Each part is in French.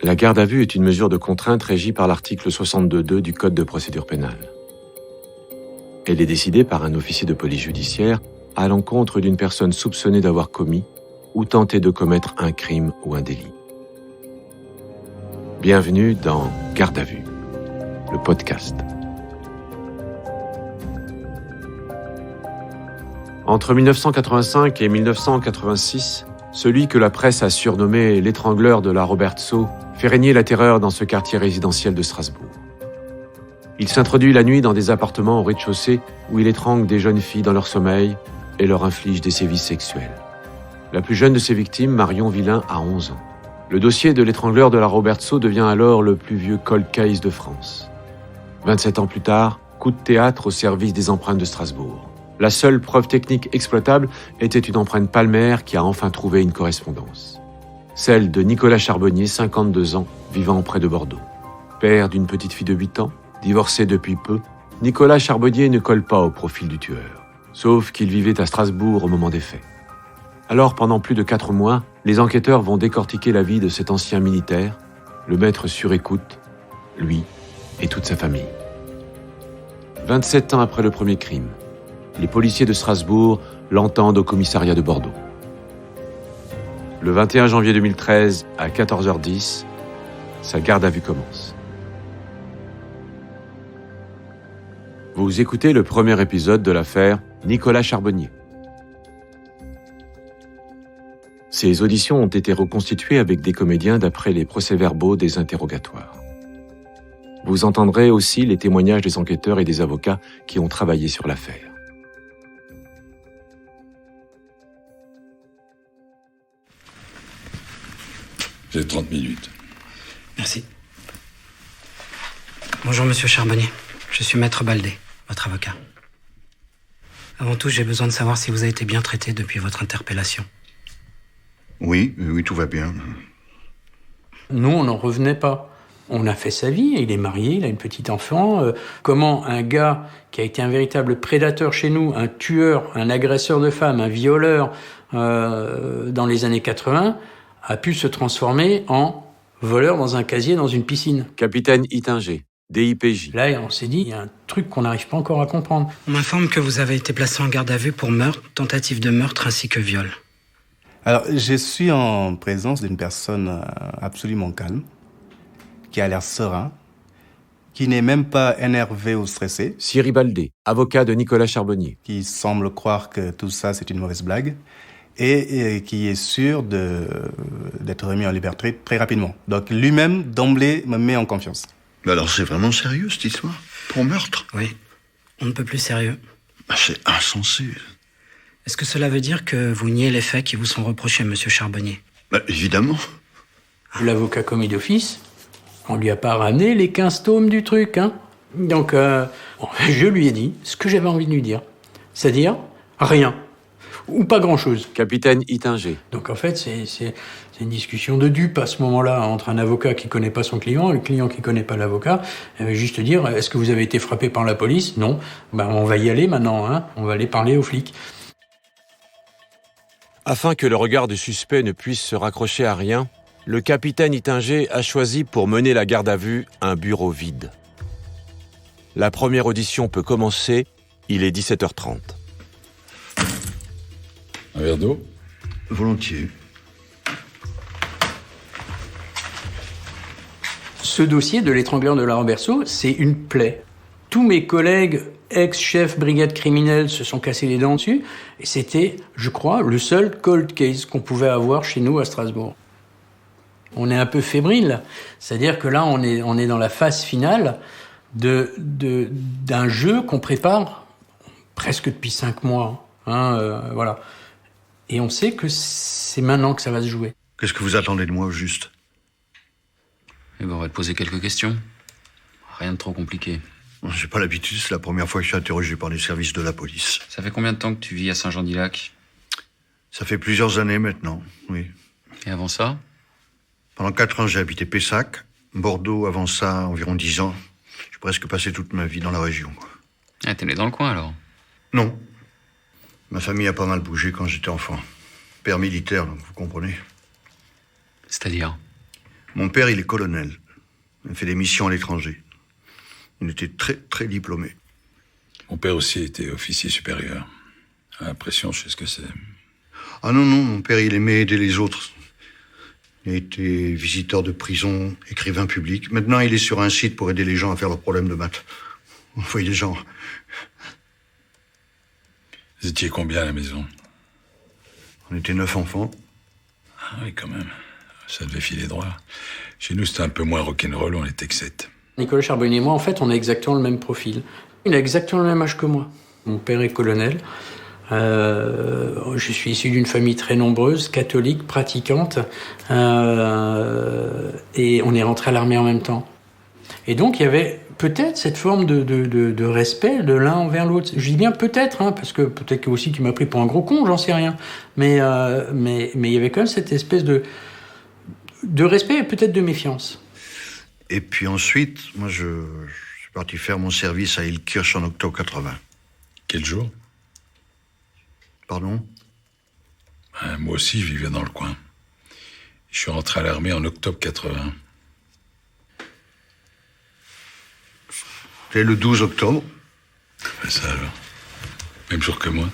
La garde à vue est une mesure de contrainte régie par l'article 62.2 du Code de procédure pénale. Elle est décidée par un officier de police judiciaire à l'encontre d'une personne soupçonnée d'avoir commis ou tenté de commettre un crime ou un délit. Bienvenue dans Garde à vue, le podcast. Entre 1985 et 1986, celui que la presse a surnommé l'étrangleur de la Robertsau fait régner la terreur dans ce quartier résidentiel de Strasbourg. Il s'introduit la nuit dans des appartements au rez-de-chaussée où il étrangle des jeunes filles dans leur sommeil et leur inflige des sévices sexuels. La plus jeune de ses victimes, Marion Villain, a 11 ans. Le dossier de l'étrangleur de la Robertsau devient alors le plus vieux cold case de France. 27 ans plus tard, coup de théâtre au service des empreintes de Strasbourg. La seule preuve technique exploitable était une empreinte palmaire qui a enfin trouvé une correspondance. Celle de Nicolas Charbonnier, 52 ans, vivant près de Bordeaux. Père d'une petite fille de 8 ans, divorcé depuis peu, Nicolas Charbonnier ne colle pas au profil du tueur. Sauf qu'il vivait à Strasbourg au moment des faits. Alors, pendant plus de 4 mois, les enquêteurs vont décortiquer la vie de cet ancien militaire, le mettre sur écoute, lui et toute sa famille. 27 ans après le premier crime, les policiers de Strasbourg l'entendent au commissariat de Bordeaux. Le 21 janvier 2013, à 14h10, sa garde à vue commence. Vous écoutez le premier épisode de l'affaire Nicolas Charbonnier. Ces auditions ont été reconstituées avec des comédiens d'après les procès-verbaux des interrogatoires. Vous entendrez aussi les témoignages des enquêteurs et des avocats qui ont travaillé sur l'affaire. J'ai 30 minutes. Merci. Bonjour, monsieur Charbonnier. Je suis Maître Baldé, votre avocat. Avant tout, j'ai besoin de savoir si vous avez été bien traité depuis votre interpellation. Oui, tout va bien. Nous, on n'en revenait pas. On a fait sa vie, il est marié, il a une petite enfant. Comment un gars qui a été un véritable prédateur chez nous, un tueur, un agresseur de femmes, un violeur dans les années 80, a pu se transformer en voleur dans un casier dans une piscine. Capitaine Ittinger, DIPJ. Là, on s'est dit, il y a un truc qu'on n'arrive pas encore à comprendre. On m'informe que vous avez été placé en garde à vue pour meurtre, tentative de meurtre ainsi que viol. Alors, je suis en présence d'une personne absolument calme, qui a l'air serein, qui n'est même pas énervé ou stressé. Cyril Baldé, avocat de Nicolas Charbonnier. Qui semble croire que tout ça, c'est une mauvaise blague. Et qui est sûr d'être remis en liberté très rapidement. Donc lui-même, d'emblée, me met en confiance. Mais alors c'est vraiment sérieux cette histoire? Pour meurtre? Oui, on ne peut plus sérieux. C'est insensé. Est-ce que cela veut dire que vous niez les faits qui vous sont reprochés, monsieur Charbonnier? Évidemment. L'avocat commis d'office, on lui a pas ramené les 15 tomes du truc, hein. Donc, je lui ai dit ce que j'avais envie de lui dire. C'est-à-dire, rien. Ou pas grand-chose. Capitaine Ittinger. Donc en fait, c'est une discussion de dupes à ce moment-là, entre un avocat qui connaît pas son client et le client qui connaît pas l'avocat. Juste dire, est-ce que vous avez été frappé par la police? Non. On va y aller maintenant, hein. On va aller parler aux flics. Afin que le regard du suspect ne puisse se raccrocher à rien, le capitaine Ittinger a choisi pour mener la garde à vue un bureau vide. La première audition peut commencer, il est 17h30. Un verre d'eau? Volontiers. Ce dossier de l'étrangleur de la Robertsau, c'est une plaie. Tous mes collègues ex-chefs brigade criminelle se sont cassés les dents dessus, et c'était, je crois, le seul cold case qu'on pouvait avoir chez nous à Strasbourg. On est un peu fébrile, c'est-à-dire que là, on est dans la phase finale d'un jeu qu'on prépare presque depuis 5 mois. Voilà. Et on sait que c'est maintenant que ça va se jouer. Qu'est-ce que vous attendez de moi au juste? On va te poser quelques questions. Rien de trop compliqué. J'ai pas l'habitude, c'est la première fois que je suis interrogé par les services de la police. Ça fait combien de temps que tu vis à Saint-Jean-d'Illac? Ça fait plusieurs années maintenant, oui. Et avant ça? Pendant 4 ans, j'ai habité Pessac. Bordeaux, avant ça, environ 10 ans. J'ai presque passé toute ma vie dans la région, quoi. Ah, t'es né dans le coin, alors? Non. Ma famille a pas mal bougé quand j'étais enfant. Père militaire, donc vous comprenez. C'est-à-dire? Mon père, il est colonel. Il fait des missions à l'étranger. Il était très, très diplômé. Mon père aussi était officier supérieur. À l'impression, je sais ce que c'est. Ah non, mon père, il aimait aider les autres. Il a été visiteur de prison, écrivain public. Maintenant, il est sur un site pour aider les gens à faire leurs problèmes de maths. Vous voyez les gens. Vous étiez combien à la maison? On était 9 enfants. Ah oui, quand même. Ça devait filer droit. Chez nous, c'était un peu moins rock'n'roll, on était que 7. Nicolas Charbonnier et moi, en fait, on a exactement le même profil. Il a exactement le même âge que moi. Mon père est colonel. Je suis issu d'une famille très nombreuse, catholique, pratiquante. Et on est rentré à l'armée en même temps. Et donc, il y avait peut-être cette forme de respect de l'un envers l'autre. Je dis bien peut-être, hein, parce que peut-être aussi qu'il m'a pris pour un gros con, j'en sais rien. Mais il y avait quand même cette espèce de respect et peut-être de méfiance. Et puis ensuite, moi, je suis parti faire mon service à Ilkirch en octobre 80. Quel jour? Pardon? Moi aussi, je vivais dans le coin. Je suis rentré à l'armée en octobre 80. C'est le 12 octobre. Ben ça alors. Même jour que moi.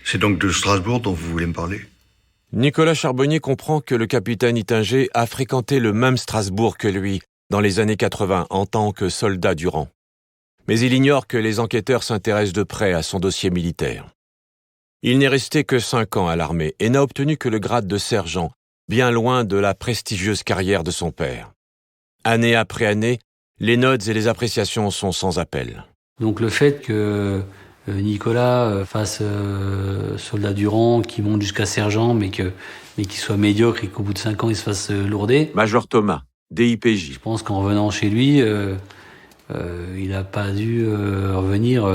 C'est donc de Strasbourg dont vous voulez me parler? Nicolas Charbonnier comprend que le capitaine Ittinger a fréquenté le même Strasbourg que lui dans les années 80 en tant que soldat du rang. Mais il ignore que les enquêteurs s'intéressent de près à son dossier militaire. Il n'est resté que 5 ans à l'armée et n'a obtenu que le grade de sergent, bien loin de la prestigieuse carrière de son père. Année après année, les notes et les appréciations sont sans appel. Donc le fait que Nicolas fasse soldat du rang, qui monte jusqu'à sergent, mais qu'il soit médiocre et qu'au bout de 5 ans, il se fasse lourder. Major Thomas, DIPJ. Je pense qu'en revenant chez lui, il n'a pas dû revenir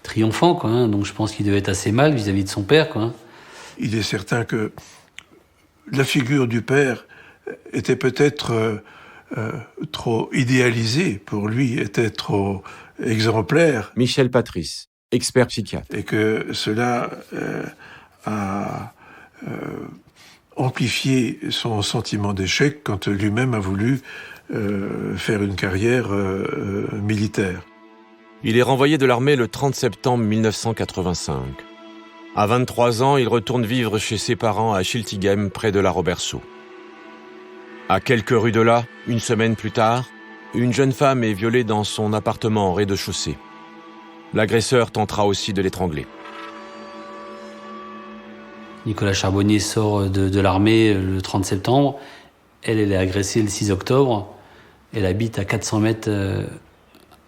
triomphant, quoi, hein. Donc je pense qu'il devait être assez mal vis-à-vis de son père, quoi, hein. Il est certain que la figure du père était peut-être trop idéalisée pour lui, était trop exemplaire. Michel Patrice, expert psychiatre. Et que cela a amplifié son sentiment d'échec quand lui-même a voulu faire une carrière militaire. Il est renvoyé de l'armée le 30 septembre 1985. À 23 ans, il retourne vivre chez ses parents à Schiltigheim, près de la Robertsau. À quelques rues de là, une semaine plus tard, une jeune femme est violée dans son appartement au rez-de-chaussée. L'agresseur tentera aussi de l'étrangler. Nicolas Charbonnier sort de l'armée le 30 septembre. Elle est agressée le 6 octobre. Elle habite à 400 mètres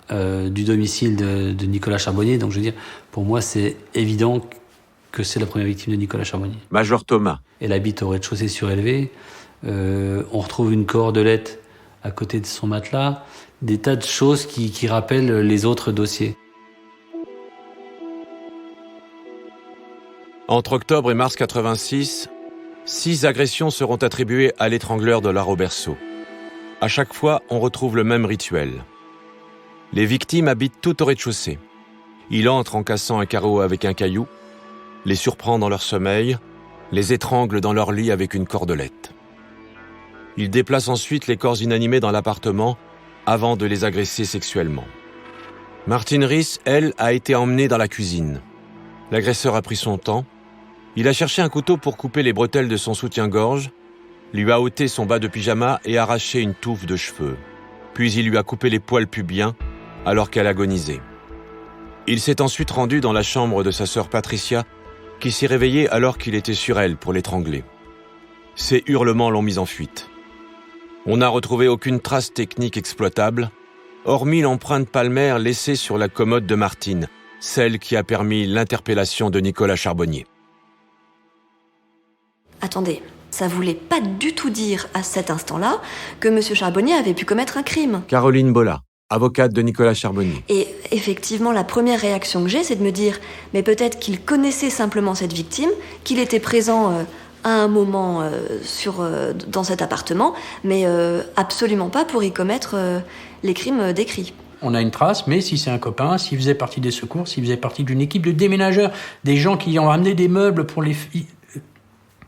du domicile de Nicolas Charbonnier. Donc je veux dire, pour moi, c'est évident que c'est la première victime de Nicolas Charbonnier. Major Thomas. Elle habite au rez-de-chaussée surélevé. On retrouve une cordelette à côté de son matelas. Des tas de choses qui rappellent les autres dossiers. Entre octobre et mars 86, 6 agressions seront attribuées à l'étrangleur de la Robertsau. À chaque fois, on retrouve le même rituel. Les victimes habitent tout au rez-de-chaussée. Il entre en cassant un carreau avec un caillou, les surprend dans leur sommeil, les étrangle dans leur lit avec une cordelette. Il déplace ensuite les corps inanimés dans l'appartement avant de les agresser sexuellement. Martine Riss, elle, a été emmenée dans la cuisine. L'agresseur a pris son temps. Il a cherché un couteau pour couper les bretelles de son soutien-gorge, lui a ôté son bas de pyjama et arraché une touffe de cheveux. Puis il lui a coupé les poils pubiens alors qu'elle agonisait. Il s'est ensuite rendu dans la chambre de sa sœur Patricia, qui s'est réveillée alors qu'il était sur elle pour l'étrangler. Ses hurlements l'ont mise en fuite. On n'a retrouvé aucune trace technique exploitable, hormis l'empreinte palmaire laissée sur la commode de Martine, celle qui a permis l'interpellation de Nicolas Charbonnier. Attendez, ça voulait pas du tout dire à cet instant-là que M. Charbonnier avait pu commettre un crime. Caroline Bolla, avocate de Nicolas Charbonnier. Et effectivement, la première réaction que j'ai, c'est de me dire, mais peut-être qu'il connaissait simplement cette victime, qu'il était présent à un moment dans cet appartement, mais absolument pas pour y commettre les crimes décrits. On a une trace, mais si c'est un copain, s'il faisait partie des secours, s'il faisait partie d'une équipe de déménageurs, des gens qui ont ramené des meubles pour les filles...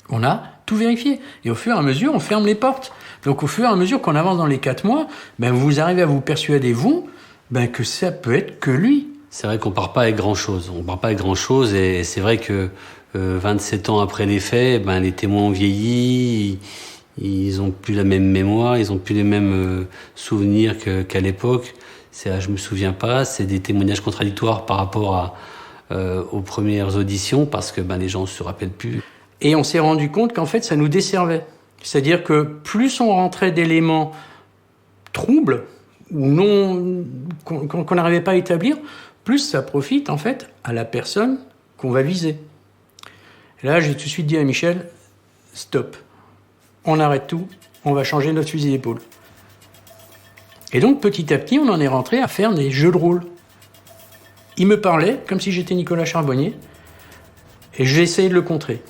On a tout vérifié. Et au fur et à mesure, on ferme les portes. Donc au fur et à mesure qu'on avance dans les 4 mois, vous arrivez à vous persuader, que ça peut être que lui. C'est vrai qu'on part pas avec grand-chose. On part pas avec grand-chose et c'est vrai que 27 ans après les faits, les témoins ont vieilli, ils ont plus la même mémoire, ils ont plus les mêmes souvenirs qu'à l'époque. Je me souviens pas, c'est des témoignages contradictoires par rapport aux premières auditions parce que les gens se rappellent plus. Et on s'est rendu compte qu'en fait, ça nous desservait. C'est-à-dire que plus on rentrait d'éléments troubles ou non qu'on n'arrivait pas à établir, plus ça profite en fait à la personne qu'on va viser. Et là, j'ai tout de suite dit à Michel, stop, on arrête tout, on va changer notre fusil d'épaule. Et donc petit à petit, on en est rentré à faire des jeux de rôle. Il me parlait comme si j'étais Nicolas Charbonnier, et j'ai essayé de le contrer.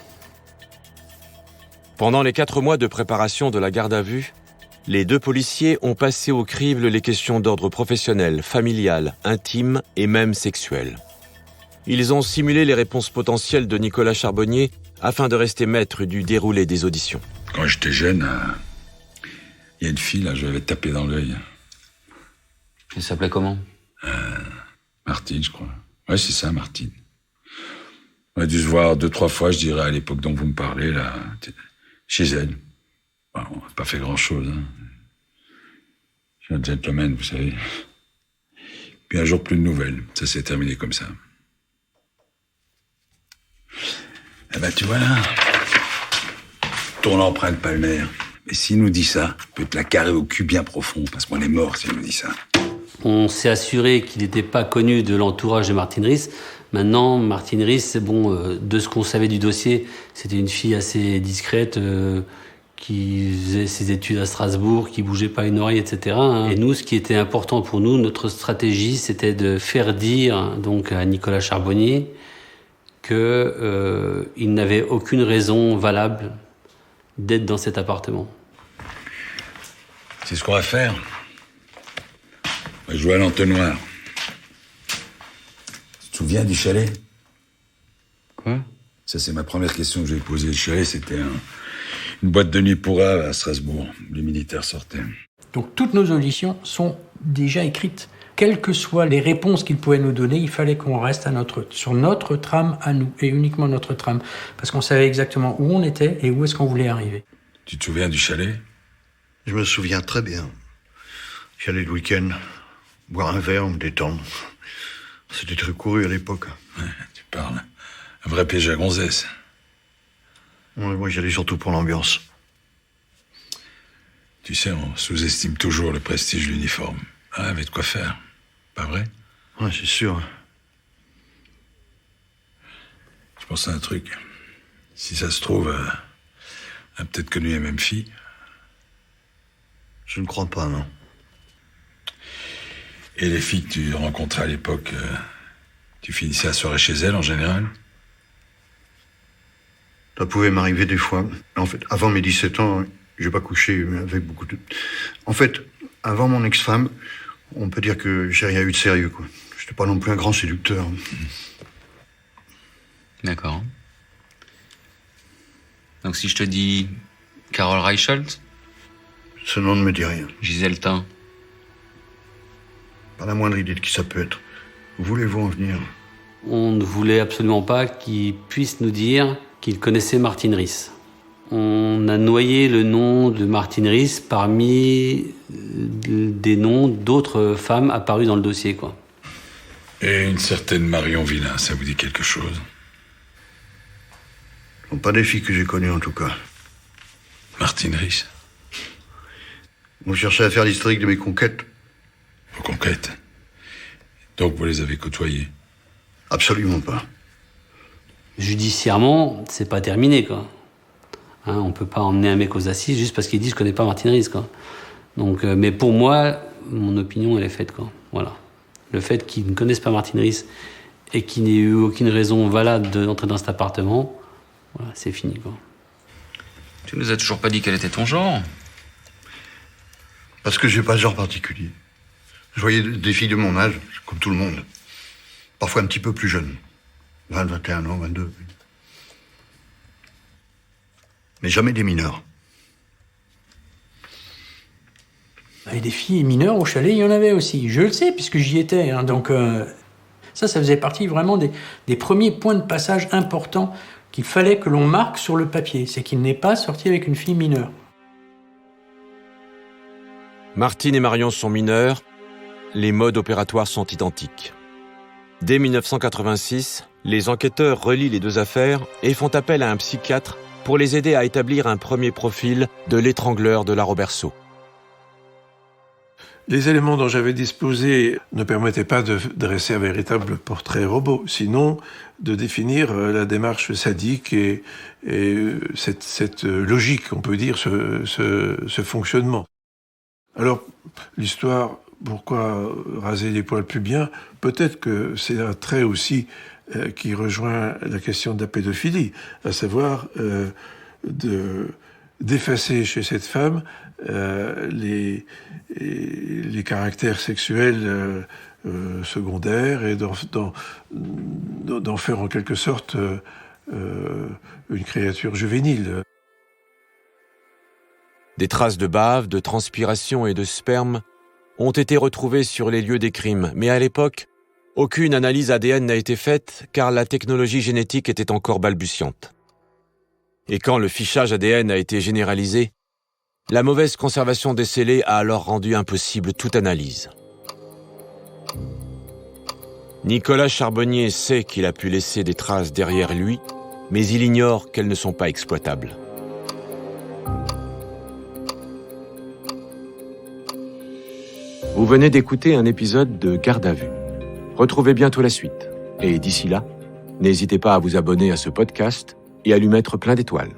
Pendant les 4 mois de préparation de la garde à vue, les 2 policiers ont passé au crible les questions d'ordre professionnel, familial, intime et même sexuel. Ils ont simulé les réponses potentielles de Nicolas Charbonnier afin de rester maître du déroulé des auditions. Quand j'étais jeune, il y a une fille, là, je l'avais tapé dans l'œil. Elle s'appelait comment? Martine, je crois. Ouais, c'est ça, Martine. On a dû se voir 2-3 fois, je dirais, à l'époque dont vous me parlez, là, chez elle. Bon, on n'a pas fait grand-chose, hein. Je suis un gentleman, vous savez. Puis un jour, plus de nouvelles. Ça s'est terminé comme ça. Tu vois là, ton empreinte palmaire. Mais s'il nous dit ça, on peut te la carrer au cul bien profond, parce qu'on est mort s'il nous dit ça. On s'est assuré qu'il n'était pas connu de l'entourage de Martine Riss. Maintenant, Martine Riss, de ce qu'on savait du dossier, c'était une fille assez discrète, qui faisait ses études à Strasbourg, qui bougeait pas une oreille, etc. Et nous, ce qui était important pour nous, notre stratégie, c'était de faire dire donc à Nicolas Charbonnier qu'il n'avait aucune raison valable d'être dans cet appartement. C'est ce qu'on va faire. On va jouer à l'entonnoir. Tu te souviens du chalet? Quoi? Ça, c'est ma première question que je vais poser. Le chalet, c'était une boîte de nuit pour à Strasbourg. Les militaires sortaient. Donc toutes nos auditions sont déjà écrites. Quelles que soient les réponses qu'ils pouvaient nous donner, il fallait qu'on reste sur notre trame à nous, et uniquement notre trame. Parce qu'on savait exactement où on était et où est-ce qu'on voulait arriver. Tu te souviens du chalet? Je me souviens très bien. J'allais le week-end boire un verre, me détendre. C'était très couru à l'époque. Ouais, tu parles. Un vrai piège à gonzesse. Ouais, moi, j'allais surtout pour l'ambiance. Tu sais, on sous-estime toujours le prestige de l'uniforme. Ah, avait de quoi faire. Pas vrai? Ouais, c'est sûr. Je pense à un truc. Si ça se trouve, elle a peut-être connu la même fille. Je ne crois pas, non. Et les filles que tu rencontrais à l'époque, tu finissais la soirée chez elles en général? Ça pouvait m'arriver des fois. En fait, avant mes 17 ans, j'ai pas couché avec beaucoup de... En fait, avant mon ex-femme, on peut dire que j'ai rien eu de sérieux, quoi. J'étais pas non plus un grand séducteur. D'accord. Donc si je te dis Carole Reichelt? Ce nom ne me dit rien. Gisèle Tain? Pas la moindre idée de qui ça peut être. Où voulez-vous en venir? On ne voulait absolument pas qu'il puisse nous dire qu'il connaissait Martine Riss. On a noyé le nom de Martine Riss parmi des noms d'autres femmes apparues dans le dossier, quoi. Et une certaine Marion Villain, ça vous dit quelque chose? Pas des filles que j'ai connues, en tout cas. Martine Riss? Vous cherchez à faire l'historique de mes conquêtes? Vos conquêtes? Donc vous les avez côtoyées? Absolument pas. Judiciairement, c'est pas terminé, quoi. On peut pas emmener un mec aux assises juste parce qu'il dit je connais pas Martine Riss, quoi. Donc, mais pour moi, mon opinion, elle est faite, quoi. Voilà. Le fait qu'il ne connaisse pas Martine Riss et qu'il n'ait eu aucune raison valable d'entrer dans cet appartement, voilà, c'est fini, quoi. Tu nous as toujours pas dit quel était ton genre? Parce que j'ai pas de genre particulier. Je voyais des filles de mon âge, comme tout le monde. Parfois un petit peu plus jeunes. 20, 21 ans, 22. Mais jamais des mineurs. Et des filles mineures au chalet, il y en avait aussi. Je le sais, puisque j'y étais. Hein. Donc ça faisait partie vraiment des premiers points de passage importants qu'il fallait que l'on marque sur le papier. C'est qu'il n'est pas sorti avec une fille mineure. Martine et Marion sont mineurs, les modes opératoires sont identiques. Dès 1986, les enquêteurs relient les deux affaires et font appel à un psychiatre pour les aider à établir un premier profil de l'étrangleur de la Roberceau. Les éléments dont j'avais disposé ne permettaient pas de dresser un véritable portrait robot, sinon de définir la démarche sadique et cette logique, on peut dire, ce fonctionnement. Alors, l'histoire, pourquoi raser les poils pubiens? Peut-être que c'est un trait aussi qui rejoint la question de la pédophilie, à savoir d'effacer chez cette femme les caractères sexuels secondaires et d'en faire en quelque sorte une créature juvénile. Des traces de bave, de transpiration et de sperme ont été retrouvées sur les lieux des crimes, mais à l'époque, aucune analyse ADN n'a été faite car la technologie génétique était encore balbutiante. Et quand le fichage ADN a été généralisé, la mauvaise conservation des scellés a alors rendu impossible toute analyse. Nicolas Charbonnier sait qu'il a pu laisser des traces derrière lui, mais il ignore qu'elles ne sont pas exploitables. Vous venez d'écouter un épisode de Garde à vue. Retrouvez bientôt la suite. Et d'ici là, n'hésitez pas à vous abonner à ce podcast et à lui mettre plein d'étoiles.